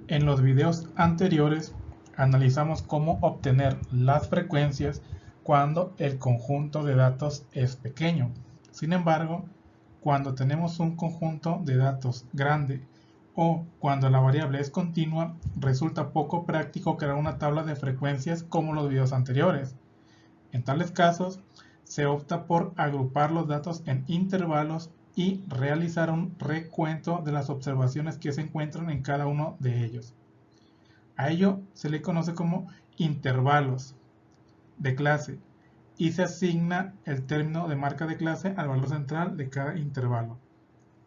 En los videos anteriores analizamos cómo obtener las frecuencias cuando el conjunto de datos es pequeño. Sin embargo, cuando tenemos un conjunto de datos grande o cuando la variable es continua, resulta poco práctico crear una tabla de frecuencias como los videos anteriores. En tales casos, se opta por agrupar los datos en intervalos y realizar un recuento de las observaciones que se encuentran en cada uno de ellos. A ello se le conoce como intervalos de clase y se asigna el término de marca de clase al valor central de cada intervalo.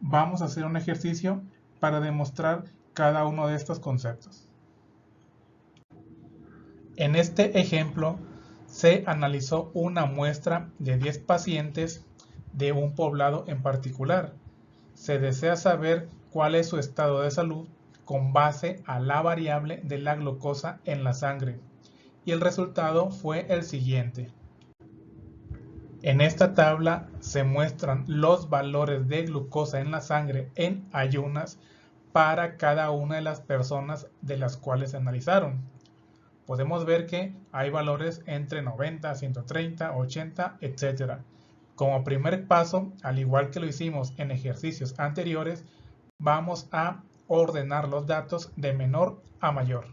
Vamos a hacer un ejercicio para demostrar cada uno de estos conceptos. En este ejemplo se analizó una muestra de 10 pacientes de un poblado en particular. Se desea saber cuál es su estado de salud con base a la variable de la glucosa en la sangre. Y el resultado fue el siguiente. En esta tabla se muestran los valores de glucosa en la sangre en ayunas para cada una de las personas de las cuales se analizaron. Podemos ver que hay valores entre 90, 130, 80, etc. Como primer paso, al igual que lo hicimos en ejercicios anteriores, vamos a ordenar los datos de menor a mayor.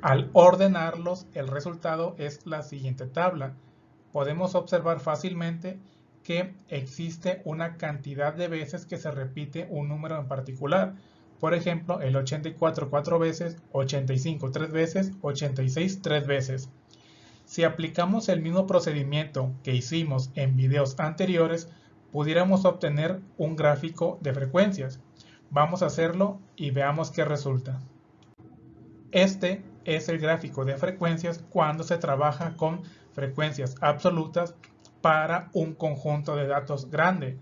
Al ordenarlos, el resultado es la siguiente tabla. Podemos observar fácilmente que existe una cantidad de veces que se repite un número en particular. Por ejemplo, el 84 4 veces, 85 3 veces, 86 3 veces. Si aplicamos el mismo procedimiento que hicimos en videos anteriores, pudiéramos obtener un gráfico de frecuencias. Vamos a hacerlo y veamos qué resulta. Este es el gráfico de frecuencias cuando se trabaja con frecuencias absolutas para un conjunto de datos grande.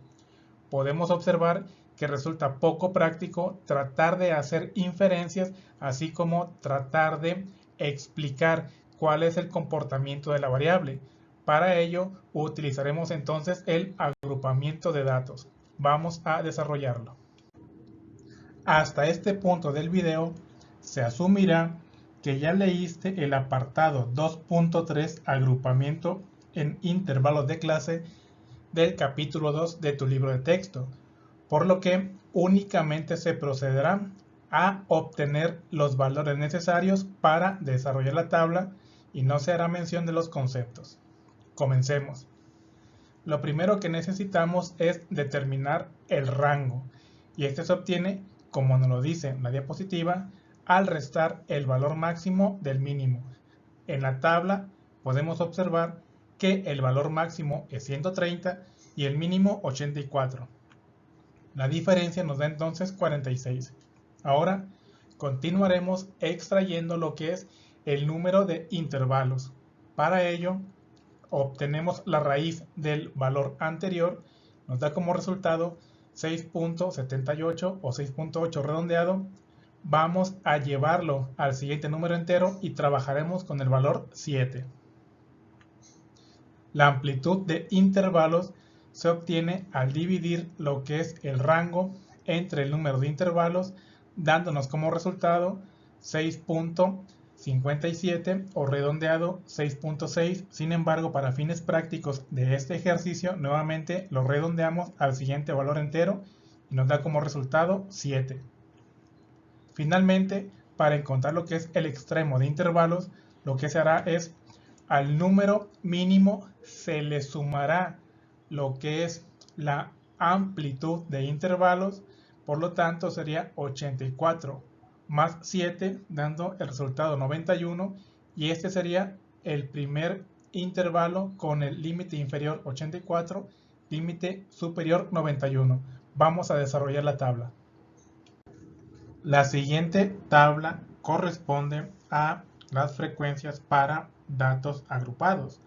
Podemos observar que resulta poco práctico tratar de hacer inferencias, así como tratar de explicar cuál es el comportamiento de la variable. Para ello utilizaremos entonces el agrupamiento de datos. Vamos a desarrollarlo. Hasta este punto del video se asumirá que ya leíste el apartado 2.3 agrupamiento en intervalos de clase del capítulo 2 de tu libro de texto, por lo que únicamente se procederá a obtener los valores necesarios para desarrollar la tabla y no se hará mención de los conceptos. Comencemos. Lo primero que necesitamos es determinar el rango, y este se obtiene, como nos lo dice la diapositiva, al restar el valor máximo del mínimo. En la tabla podemos observar que el valor máximo es 130 y el mínimo 84. La diferencia nos da entonces 46. Ahora continuaremos extrayendo lo que es el número de intervalos. Para ello obtenemos la raíz del valor anterior, nos da como resultado 6.78 o 6.8 redondeado. Vamos a llevarlo al siguiente número entero y trabajaremos con el valor 7. La amplitud de intervalos se obtiene al dividir lo que es el rango entre el número de intervalos, dándonos como resultado 6.57 o redondeado 6.6. Sin embargo, para fines prácticos de este ejercicio, nuevamente lo redondeamos al siguiente valor entero y nos da como resultado 7. Finalmente, para encontrar lo que es el extremo de intervalos, lo que se hará es al número mínimo se le sumará lo que es la amplitud de intervalos, por lo tanto sería 84 más 7, dando el resultado 91, y este sería el primer intervalo con el límite inferior 84, límite superior 91. Vamos a desarrollar la tabla. La siguiente tabla corresponde a las frecuencias para datos agrupados.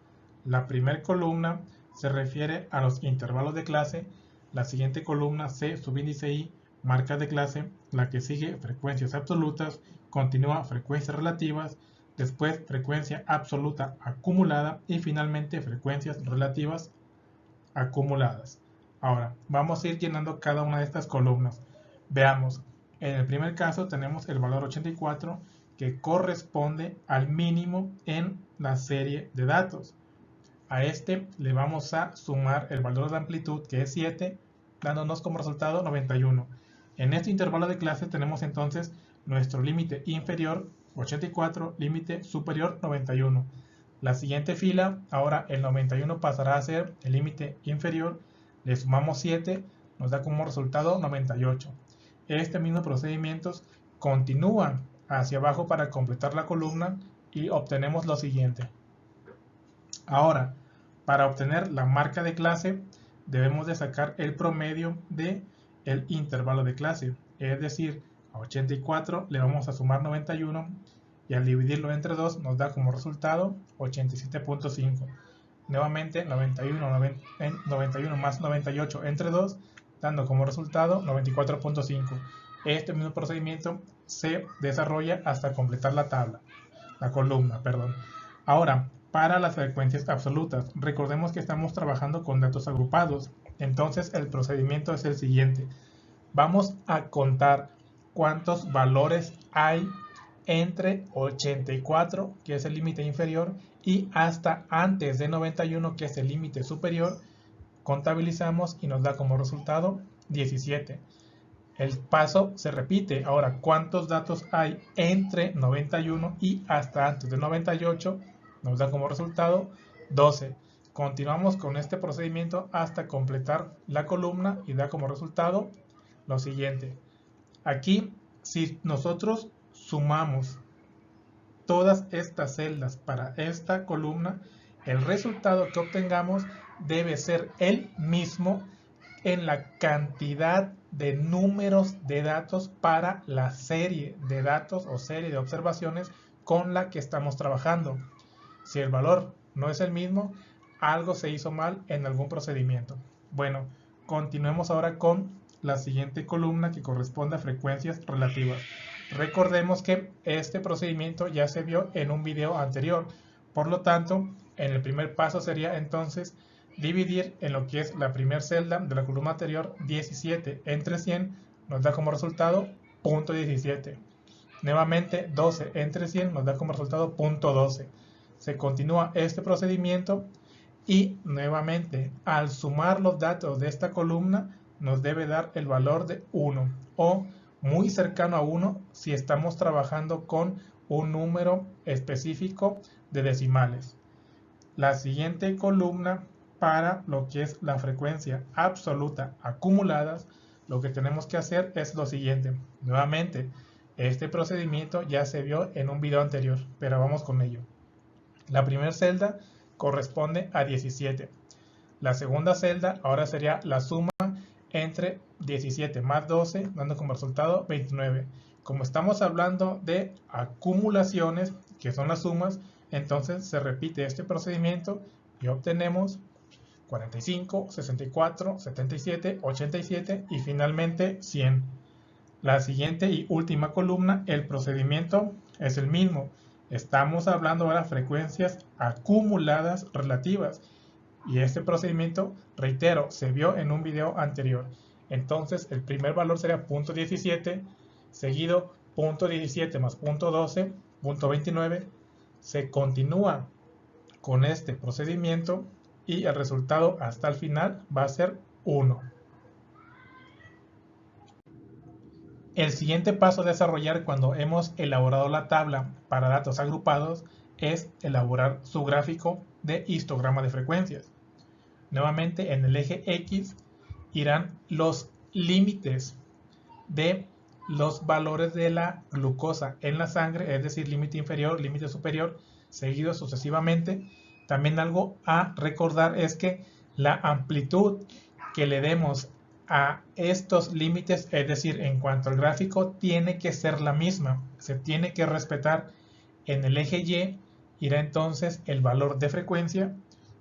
La primera columna se refiere a los intervalos de clase, la siguiente columna C subíndice I, marcas de clase, la que sigue frecuencias absolutas, continúa frecuencias relativas, después frecuencia absoluta acumulada y finalmente frecuencias relativas acumuladas. Ahora, vamos a ir llenando cada una de estas columnas. Veamos. En el primer caso tenemos el valor 84 que corresponde al mínimo en la serie de datos. A este le vamos a sumar el valor de amplitud, que es 7, dándonos como resultado 91. En este intervalo de clase tenemos entonces nuestro límite inferior 84, límite superior 91. La siguiente fila, ahora el 91 pasará a ser el límite inferior, le sumamos 7, nos da como resultado 98. Este mismo procedimiento continúa hacia abajo para completar la columna y obtenemos lo siguiente. Ahora, para obtener la marca de clase, debemos de sacar el promedio del intervalo de clase. Es decir, a 84 le vamos a sumar 91 y al dividirlo entre 2 nos da como resultado 87.5. Nuevamente 91 más 98 entre 2, dando como resultado 94.5. Este mismo procedimiento se desarrolla hasta completar la columna. Ahora, para las frecuencias absolutas, recordemos que estamos trabajando con datos agrupados. Entonces el procedimiento es el siguiente. Vamos a contar cuántos valores hay entre 84, que es el límite inferior, y hasta antes de 91, que es el límite superior. Contabilizamos y nos da como resultado 17. El paso se repite. Ahora, ¿cuántos datos hay entre 91 y hasta antes de 98? Nos da como resultado 12. Continuamos con este procedimiento hasta completar la columna y da como resultado lo siguiente. Aquí, si nosotros sumamos todas estas celdas para esta columna, el resultado que obtengamos debe ser el mismo en la cantidad de números de datos para la serie de datos o serie de observaciones con la que estamos trabajando. Si el valor no es el mismo, algo se hizo mal en algún procedimiento. Bueno, continuemos ahora con la siguiente columna que corresponde a frecuencias relativas. Recordemos que este procedimiento ya se vio en un video anterior. Por lo tanto, en el primer paso sería entonces dividir en lo que es la primera celda de la columna anterior 17 entre 100, nos da como resultado 0.17. Nuevamente 12 entre 100 nos da como resultado 0.12. Se continúa este procedimiento y nuevamente al sumar los datos de esta columna nos debe dar el valor de 1 o muy cercano a 1 si estamos trabajando con un número específico de decimales. La siguiente columna para lo que es la frecuencia absoluta acumuladas, lo que tenemos que hacer es lo siguiente. Nuevamente, este procedimiento ya se vio en un video anterior, pero vamos con ello. La primera celda corresponde a 17. La segunda celda ahora sería la suma entre 17 más 12, dando como resultado 29. Como estamos hablando de acumulaciones, que son las sumas, entonces se repite este procedimiento y obtenemos 45, 64, 77, 87 y finalmente 100. La siguiente y última columna, el procedimiento es el mismo. Estamos hablando ahora de frecuencias acumuladas relativas. Y este procedimiento, reitero, se vio en un video anterior. Entonces, el primer valor sería 0.17, seguido 0.17 más 0.12, 0.29. Se continúa con este procedimiento y el resultado hasta el final va a ser 1. El siguiente paso a desarrollar cuando hemos elaborado la tabla para datos agrupados es elaborar su gráfico de histograma de frecuencias. Nuevamente en el eje X irán los límites de los valores de la glucosa en la sangre, es decir, límite inferior, límite superior, seguidos sucesivamente. También algo a recordar es que la amplitud que le demos a estos límites, es decir, en cuanto al gráfico, tiene que ser la misma. Se tiene que respetar. En el eje Y irá entonces el valor de frecuencia.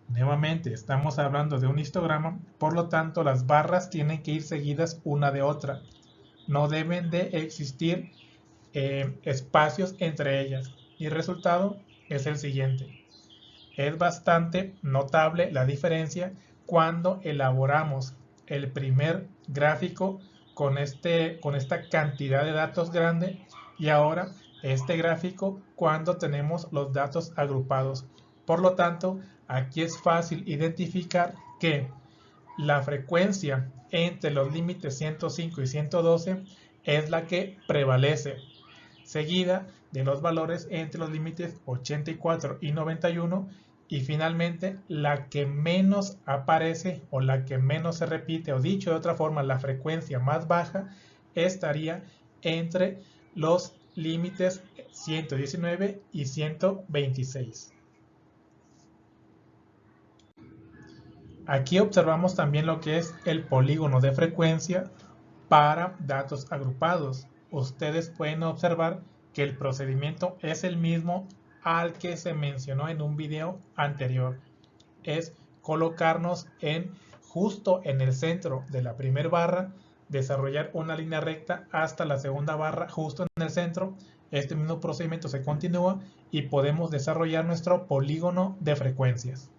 Nuevamente estamos hablando de un histograma, por lo tanto las barras tienen que ir seguidas una de otra. No deben de existir espacios entre ellas. Y el resultado es el siguiente. Es bastante notable la diferencia cuando elaboramos el primer gráfico con esta cantidad de datos grande, y ahora este gráfico cuando tenemos los datos agrupados. Por lo tanto, aquí es fácil identificar que la frecuencia entre los límites 105 y 112 es la que prevalece, seguida de los valores entre los límites 84 y 91, y finalmente la que menos aparece o la que menos se repite, o dicho de otra forma, la frecuencia más baja estaría entre los límites 119 y 126. Aquí observamos también lo que es el polígono de frecuencia para datos agrupados. Ustedes pueden observar que el procedimiento es el mismo al que se mencionó en un video anterior. Es colocarnos justo en el centro de la primera barra, desarrollar una línea recta hasta la segunda barra justo en el centro. Este mismo procedimiento se continúa y podemos desarrollar nuestro polígono de frecuencias.